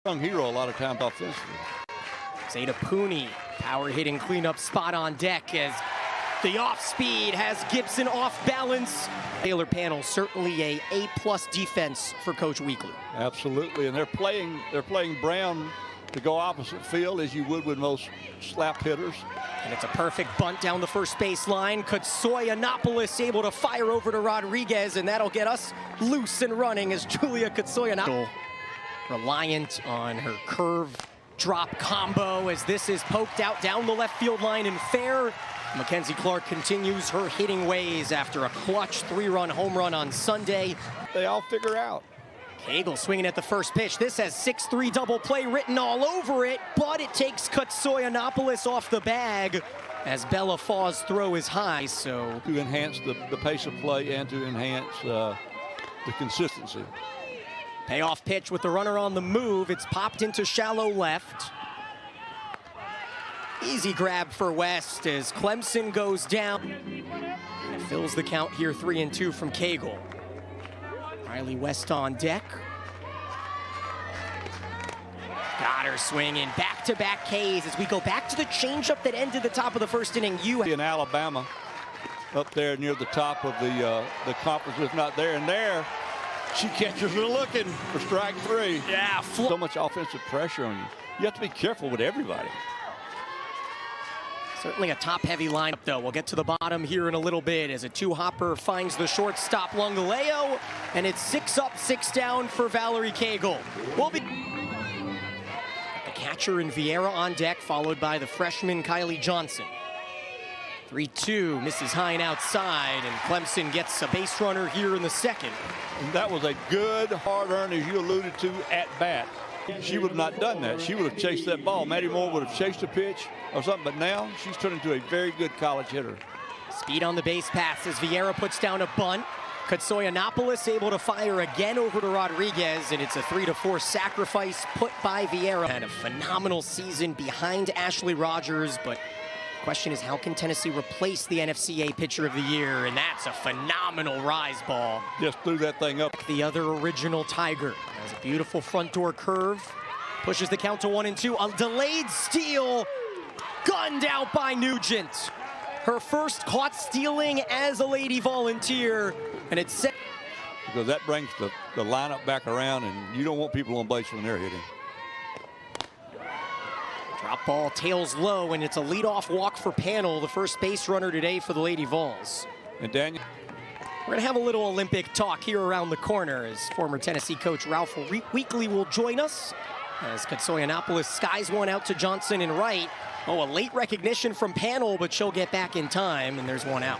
Young hero a lot of times offensively. Zeta Pooney, power hitting cleanup spot on deck as the off speed has Gibson off balance. Baylor panel certainly a A+ defense for Coach Weekly. Absolutely, and they're playing Brown to go opposite field as you would with most slap hitters. And it's a perfect bunt down the first baseline. Katsoyanopoulos able to fire over to Rodriguez, and that'll get us loose and running as Julia Katsoyanopoulos reliant on her curve drop combo as this is poked out down the left field line and fair. McKenzie Clark continues her hitting ways after a clutch 3-run home run on Sunday. They all figure out. Cagle swinging at the first pitch. This has 6-3 double play written all over it, but it takes Katsoyanopoulos off the bag as Bella Faw's throw is high. So to enhance the pace of play and to enhance the consistency. Payoff pitch with the runner on the move. It's popped into shallow left. Easy grab for West as Clemson goes down. And it fills the count here, 3-2 from Cagle. Riley West on deck. Got her swinging, back-to-back Ks as we go back to the changeup that ended the top of the first inning. In Alabama, up there near the top of the conference, if not there and there. She catches her looking for strike 3. Yeah, so much offensive pressure on you. You have to be careful with everybody. Certainly a top-heavy lineup, though. We'll get to the bottom here in a little bit as a two-hopper finds the shortstop Lungaleo, and it's 6 up, 6 down for Valerie Cagle. We'll be the catcher in Vieira on deck, followed by the freshman Kylee Johnson. 3-2, misses high and outside, and Clemson gets a base runner here in the second. And that was a good, hard-earned, as you alluded to, at-bat. She would have not done that. She would have chased that ball. Maddie Moore would have chased a pitch or something, but now she's turned into a very good college hitter. Speed on the base pass as Vieira puts down a bunt. Katsoyanopoulos able to fire again over to Rodriguez, and it's a 3-4 sacrifice put by Vieira. Had a phenomenal season behind Ashley Rogers, but the question is, how can Tennessee replace the NFCA Pitcher of the Year? And that's a phenomenal rise ball. Just threw that thing up. The other original Tiger has a beautiful front door curve. Pushes the count to 1-2. A delayed steal. Gunned out by Nugent. Her first caught stealing as a Lady Volunteer. And it's set. Because that brings the lineup back around, and you don't want people on base when they're hitting. Drop ball tails low, and it's a leadoff walk for Panel, the first base runner today for the Lady Vols. And Daniel, we're gonna have a little Olympic talk here around the corner as former Tennessee coach Ralph Weekly will join us as Katsoyanopoulos skies one out to Johnson and right. Oh, a late recognition from Panel, but she'll get back in time, and there's one out.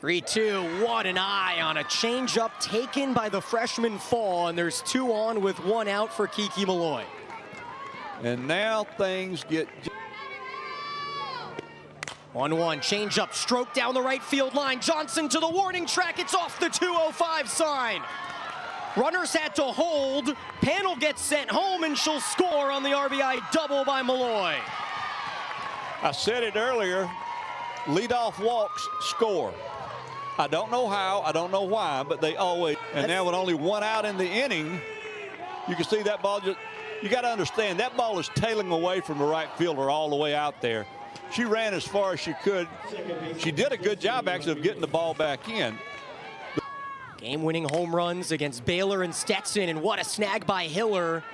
3-2, what an eye on a changeup taken by the freshman Fall, and there's 2 on with 1 out for Kiki Milloy. And now things get 1-1, changeup, stroke down the right field line. Johnson to the warning track. It's off the 205 sign. Runners had to hold. Panel gets sent home, and she'll score on the RBI double by Milloy. I said it earlier, leadoff walks score. I don't know how, I don't know why, but they always. And now with only 1 out in the inning, you can see that ball just. You got to understand, that ball is tailing away from the right fielder all the way out there. She ran as far as she could. She did a good job, actually, of getting the ball back in. Game-winning home runs against Baylor and Stetson, and what a snag by Hiller.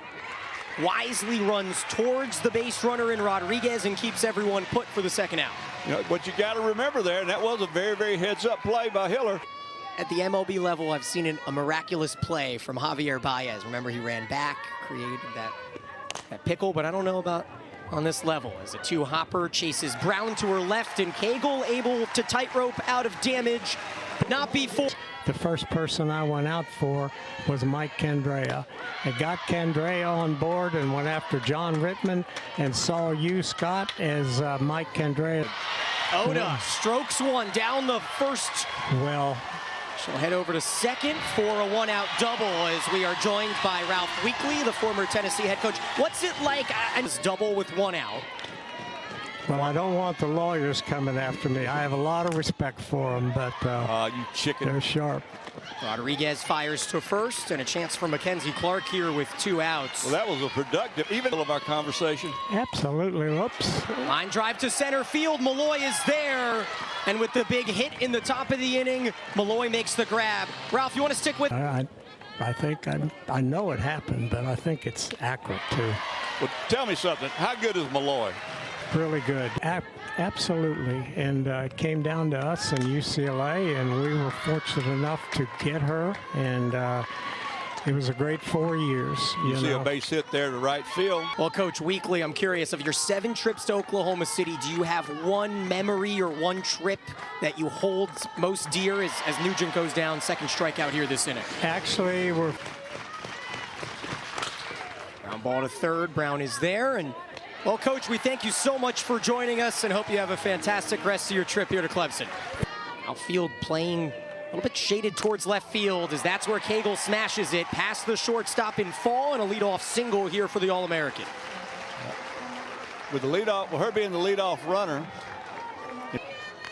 Wisely runs towards the base runner in Rodriguez and keeps everyone put for the second out. You know, what you got to remember there, and that was a very, very heads-up play by Hiller. At the MLB level, I've seen a miraculous play from Javier Baez. Remember, he ran back, created that pickle, but I don't know about on this level. As a two-hopper chases Brown to her left, and Cagle able to tightrope out of damage, but not before. The first person I went out for was Mike Candrea. I got Candrea on board and went after John Rittman and saw you, Scott, as Mike Candrea. Oda strokes one down the first. Well, she'll head over to second for a 1-out double as we are joined by Ralph Weekly, the former Tennessee head coach. What's it like? Double with 1 out. Well, I don't want the lawyers coming after me. I have a lot of respect for them, but you chicken. they're sharp. Rodriguez fires to first, and a chance for McKenzie Clark here with 2 outs. Well, that was a productive, even of our conversation. Absolutely. Whoops. Line drive to center field. Milloy is there. And with the big hit in the top of the inning, Milloy makes the grab. Ralph, you want to stick with? I think I know it happened, but I think it's accurate too. Well, tell me something. How good is Milloy? Really good. Absolutely. And it came down to us and UCLA, and we were fortunate enough to get her. And it was a great 4 years. You see a base hit there to right field. Well, Coach Weekly, I'm curious, of your 7 trips to Oklahoma City, do you have one memory or one trip that you hold most dear as Nugent goes down, second strikeout here this inning? Actually, we're... Ground ball to third. Brown is there. And, well, Coach, we thank you so much for joining us and hope you have a fantastic rest of your trip here to Clemson. Outfield playing a little bit shaded towards left field, as that's where Cagle smashes it past the shortstop in fall, and a leadoff single here for the All-American. With the leadoff, well, her being the leadoff runner.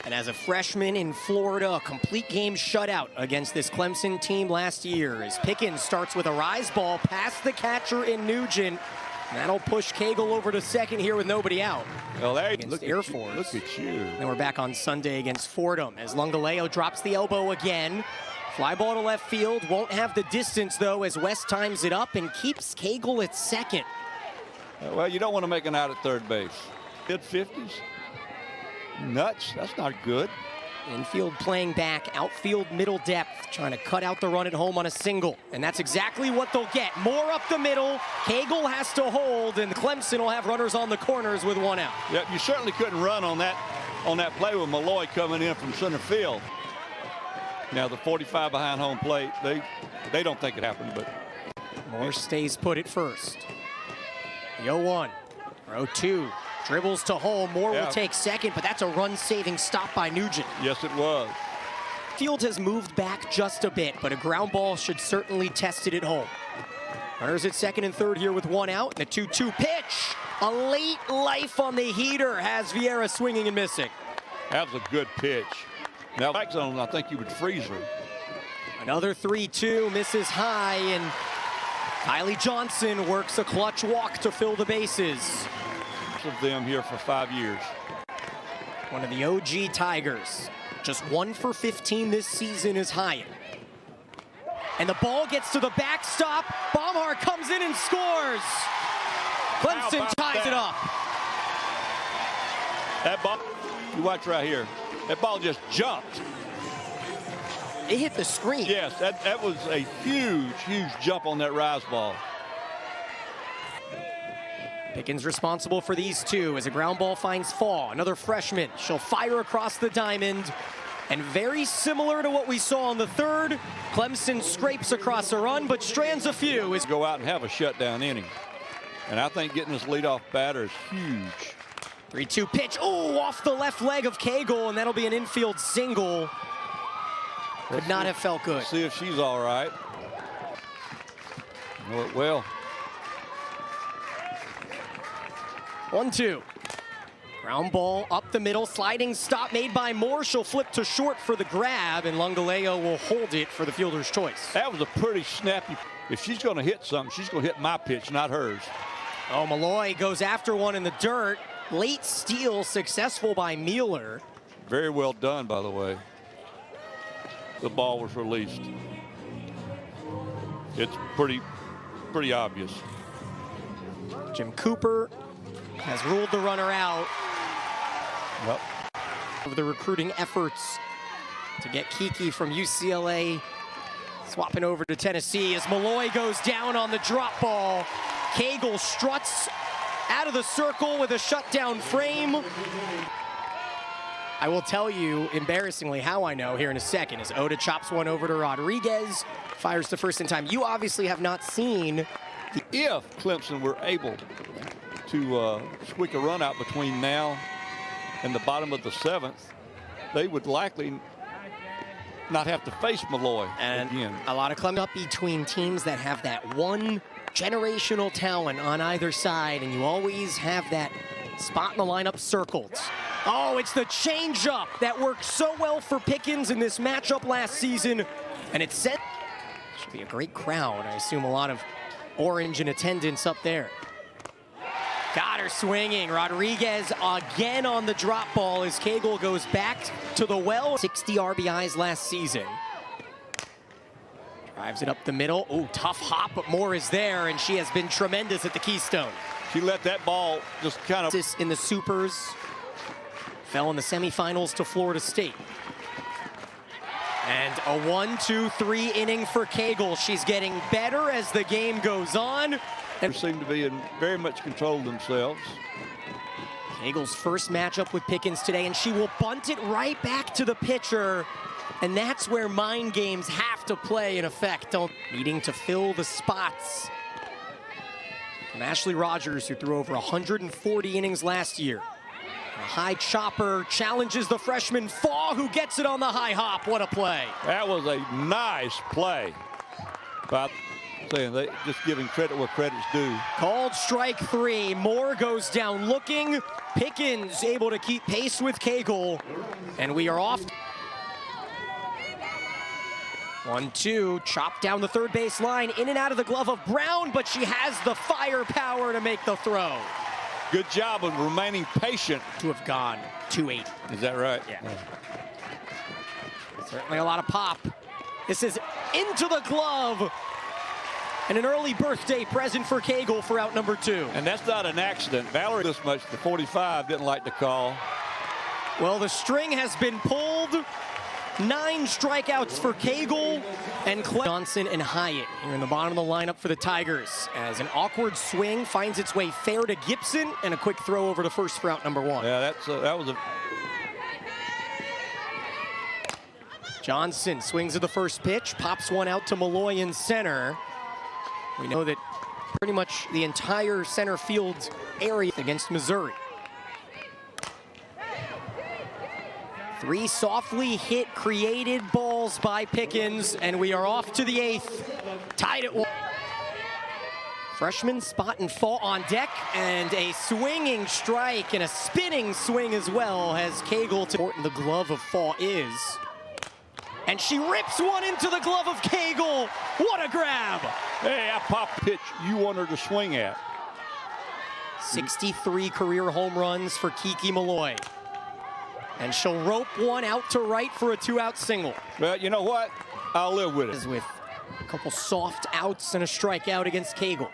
And as a freshman in Florida, a complete game shutout against this Clemson team last year, as Pickens starts with a rise ball past the catcher in Nugent. That'll push Cagle over to second here with nobody out. Well, there Against Air Force. Look at you. Then we're back on Sunday against Fordham as Lungaleo drops the elbow again. Fly ball to left field. Won't have the distance, though, as West times it up and keeps Cagle at second. Well, you don't want to make an out at third base. Mid-50s? Nuts. That's not good. Infield playing back, outfield middle depth, trying to cut out the run at home on a single. And that's exactly what they'll get. Moore up the middle. Cagle has to hold, and Clemson will have runners on the corners with 1 out. Yep, you certainly couldn't run on that play with Milloy coming in from center field. Now the 45 behind home plate, they don't think it happened, but Moore stays put at first. The 0-1, row 2. Dribbles to home. Moore will take second, but that's a run-saving stop by Nugent. Yes, it was. Field has moved back just a bit, but a ground ball should certainly test it at home. Runners at second and third here with 1 out, and a 2-2 pitch. A late life on the heater has Vieira swinging and missing. That was a good pitch. Now, strike zone, I think you would freeze her. Another 3-2, misses high, and Kylee Johnson works a clutch walk to fill the bases. Of them here for 5 years. One of the OG Tigers. Just 1 for 15 this season is Hyatt. And the ball gets to the backstop. Bomhardt comes in and scores. Clemson ties it up. That ball, you watch right here. That ball just jumped. It hit the screen. Yes, that was a huge, huge jump on that rise ball. Pickens responsible for these 2 as a ground ball finds Fall, another freshman. She'll fire across the diamond. And very similar to what we saw on the 3rd, Clemson scrapes across a run, but strands a few. Go out and have a shutdown inning. And I think getting this leadoff batter is huge. 3-2 pitch. Oh, off the left leg of Cagle, and that'll be an infield single. Could not have felt good. See if she's all right. Know it well. 1-2. Ground ball up the middle, sliding stop made by Moore. She'll flip to short for the grab, and Lungaleo will hold it for the fielder's choice. That was a pretty snappy. If she's going to hit something, she's going to hit my pitch, not hers. Oh, Milloy goes after one in the dirt. Late steal, successful by Mueller. Very well done, by the way. The ball was released. It's pretty obvious. Jim Cooper has ruled the runner out. Yep. Of the recruiting efforts to get Kiki from UCLA swapping over to Tennessee as Milloy goes down on the drop ball. Cagle struts out of the circle with a shutdown frame. I will tell you, embarrassingly, how I know here in a second as Oda chops one over to Rodriguez, fires to first in time. You obviously have not seen. If Clemson were able to squeak a run out between now and the bottom of the 7th, they would likely not have to face Milloy again. A lot of Clemson up between teams that have that one generational talent on either side, and you always have that Spot in the lineup circled. Oh, it's the changeup that worked so well for Pickens in this matchup last season. And it said, should be a great crowd. I assume a lot of orange in attendance up there. Got her swinging. Rodriguez again on the drop ball as Cagle goes back to the well. 60 RBIs last season. Drives it up the middle. Oh, tough hop, but Moore is there, and she has been tremendous at the Keystone. She let that ball just kind of... This in the Supers. Fell in the semifinals to Florida State. And a 1-2-3 inning for Cagle. She's getting better as the game goes on. They seem to be in very much control of themselves. Cagle's first matchup with Pickens today, and she will bunt it right back to the pitcher. And that's where mind games have to play in effect. Needing to fill the spots. From Ashley Rogers, who threw over 140 innings last year. A high chopper challenges the freshman Faw, who gets it on the high hop. What a play. That was a nice play. But saying they just giving credit where credit's due. Called strike 3. Moore goes down looking. Pickens able to keep pace with Cagle. And we are off. 1-2, chopped down the third base line, in and out of the glove of Brown, but she has the firepower to make the throw. Good job of remaining patient. To have gone 2-8. Is that right? Yeah. Certainly a lot of pop. This is into the glove. And an early birthday present for Cagle for out number 2. And that's not an accident. Valerie this much, the 45 didn't like the call. Well, the string has been pulled. 9 strikeouts for Cagle and Johnson and Hyatt here in the bottom of the lineup for the Tigers, as an awkward swing finds its way fair to Gibson and a quick throw over to first for out number 1. Yeah, that was a... Johnson swings at the first pitch, pops one out to Milloy in center. We know that pretty much the entire center field area against Missouri. 3 softly hit, created balls by Pickens, and we are off to the 8th. Tied at 1. Freshman Spot and Fall on deck, and a swinging strike and a spinning swing as well as Cagle to important the glove of Fall is. And she rips one into the glove of Cagle. What a grab! Hey, I popped pitch you want her to swing at. 63 career home runs for Kiki Milloy. And she'll rope one out to right for a 2-out single. Well, you know what? I'll live with it. With a couple soft outs and a strikeout against Cagle.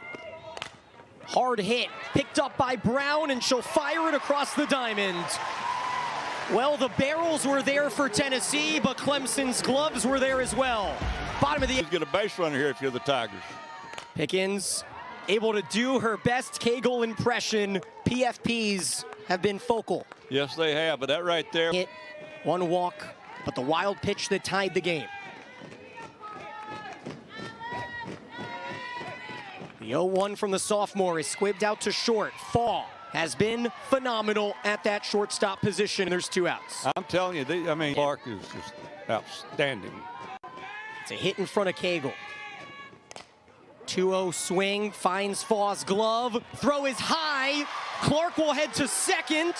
Hard hit, picked up by Brown, and she'll fire it across the diamond. Well, the barrels were there for Tennessee, but Clemson's gloves were there as well. Bottom of the... Get a base runner here if you're the Tigers. Pickens able to do her best Cagle impression. PFPs have been focal. Yes, they have, but that right there. Hit, 1 walk, but the wild pitch that tied the game. The 0-1 from the sophomore is squibbed out to short. Fall has been phenomenal at that shortstop position. There's 2 outs. I'm telling you, Clark is just outstanding. It's a hit in front of Cagle. 2-0 swing, finds Faw's glove. Throw is high. Clark will head to second.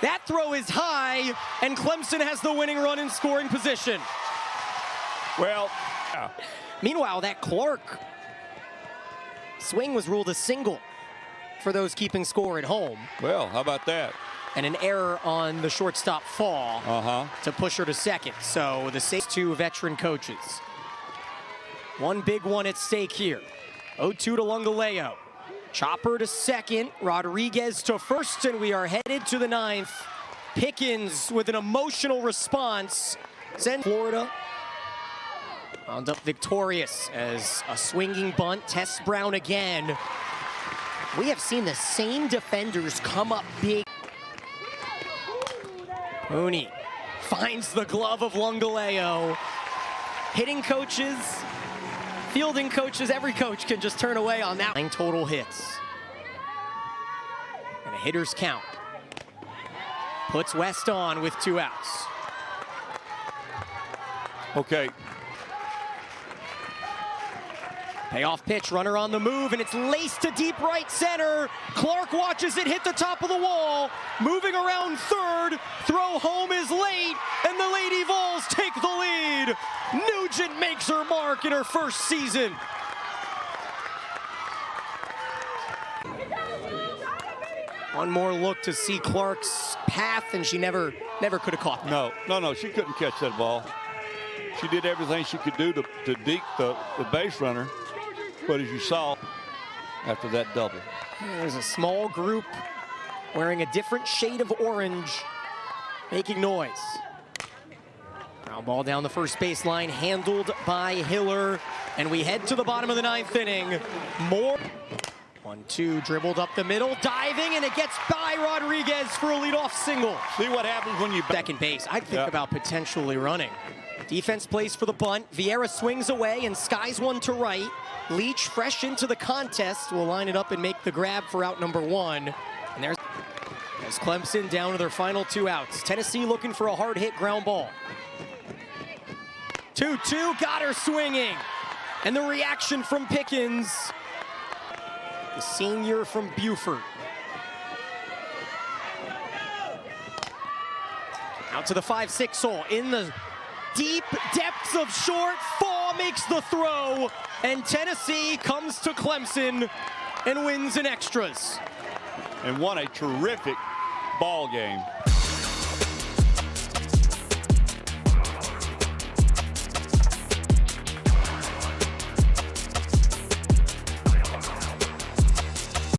That throw is high, and Clemson has the winning run in scoring position. Well, yeah. Meanwhile, that Clark swing was ruled a single for those keeping score at home. Well, how about that? And an error on the shortstop Fall to push her to second. So the 2 veteran coaches. One big one at stake here. 0-2 to Lungaleo. Chopper to second, Rodriguez to first, and we are headed to the 9th. Pickens with an emotional response. Send Florida wound up victorious as a swinging bunt tests Brown again. We have seen the same defenders come up big. Mooney finds the glove of Lungaleo. Hitting coaches, fielding coaches, every coach can just turn away on that. 9 total hits. And a hitter's count. Puts West on with 2 outs. Okay. Payoff pitch, runner on the move, and it's laced to deep right center. Clark watches it hit the top of the wall, moving around third. Throw home is late, and the Lady Vols take the lead. Nugent makes her mark in her first season. One more look to see Clark's path, and she never could have caught that. No, she couldn't catch that ball. She did everything she could do to deke the base runner, but as you saw after that double. There's a small group wearing a different shade of orange, making noise. Ground ball down the first baseline, handled by Hiller, and we head to the bottom of the ninth inning. Moore. 1-2, dribbled up the middle, diving, and it gets by Rodriguez for a leadoff single. See what happens when you second base. I'd think about potentially running. Defense plays for the bunt. Vieira swings away and skies one to right. Leach, fresh into the contest, will line it up and make the grab for out number one. And there's Clemson down to their final 2 outs. Tennessee looking for a hard hit ground ball. 2-2, got her swinging. And the reaction from Pickens, the senior from Buford. Out to the 5-6 hole in the deep depths of short. Faw makes the throw, and Tennessee comes to Clemson and wins in extras. And won a terrific ball game.